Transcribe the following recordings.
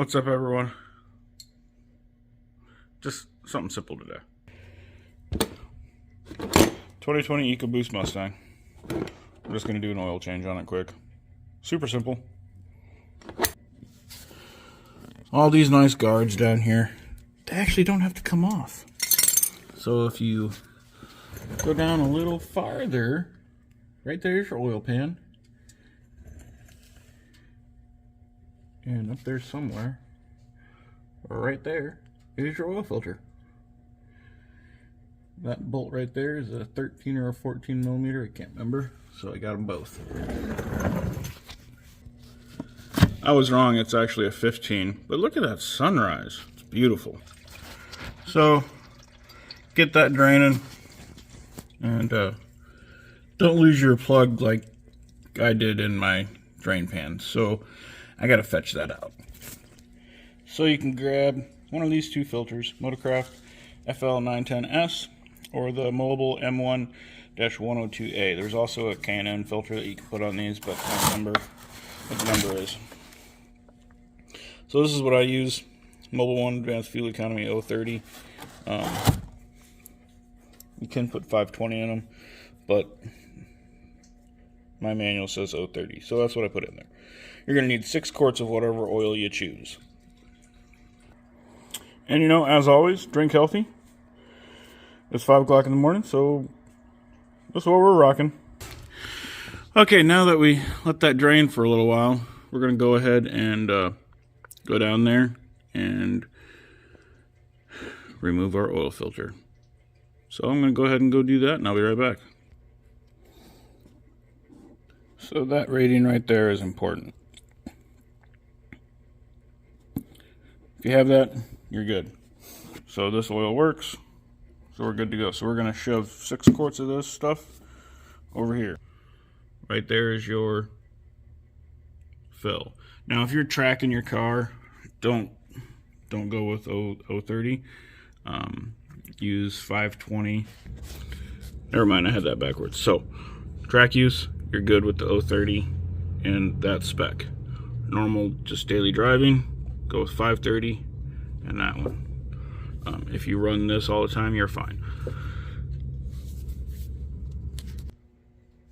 What's up, everyone? Just something simple today. 2020 EcoBoost Mustang. I'm just going to do an oil change on it quick. Super simple. All these nice guards down here, they actually don't have to come off. So if you go down a little farther, right there's your oil pan. And up there somewhere, right there, is your oil filter. That bolt right there is a 13 or a 14 millimeter, I can't remember, so I got them both. I was wrong, it's actually a 15, but look at that sunrise, it's beautiful. So, get that draining, and don't lose your plug like I did in my drain pan. So, I gotta fetch that out. So you can grab one of these two filters, Motorcraft FL910S or the Mobile M1-102A. There's also a K&N filter that you can put on these, but I don't remember what the number is. So this is what I use, Mobile 1 Advanced Fuel Economy 030. You can put 520 in them, but my manual says 030, so that's what I put in there. You're going to need 6 quarts of whatever oil you choose. And you know, as always, drink healthy. It's 5 o'clock in the morning, so that's what we're rocking. Okay, now that we let that drain for a little while, we're going to go ahead and go down there and remove our oil filter. So I'm going to go ahead and go do that, and I'll be right back. So that rating right there is important. If you have that, you're good. So this oil works, so we're good to go. So we're going to shove 6 quarts of this stuff over here. Right there is your fill. Now if you're tracking your car, don't go with 030. Use 520. Never mind, I had that backwards. So track use, you're good with the 030 and that spec. Normal, just daily driving, go with 530 and that one. If you run this all the time, you're fine.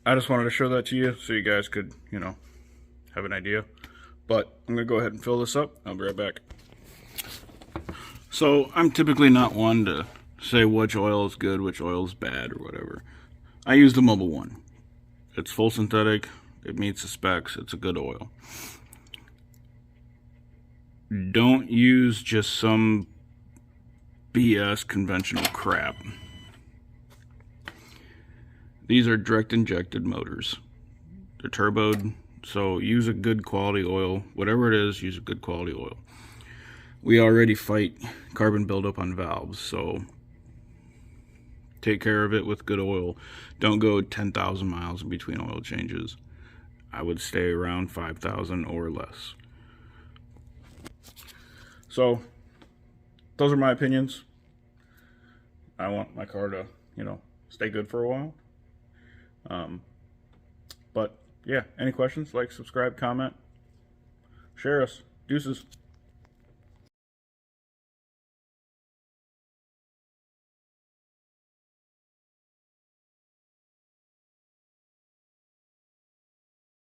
I just wanted to show that to you so you guys could, you know, have an idea. But I'm going to go ahead and fill this up. I'll be right back. So I'm typically not one to say which oil is good, which oil is bad, or whatever. I use the Mobile 1. It's full synthetic. It meets the specs. It's a good oil. Don't use just some BS conventional crap. These are direct injected motors. They're turboed, so use a good quality oil. Whatever it is, use a good quality oil. We already fight carbon buildup on valves, so take care of it with good oil. Don't go 10,000 miles in between oil changes. I would stay around 5,000 or less. So, those are my opinions. I want my car to, you know, stay good for a while. But, yeah, any questions? Like, subscribe, comment, share us. Deuces.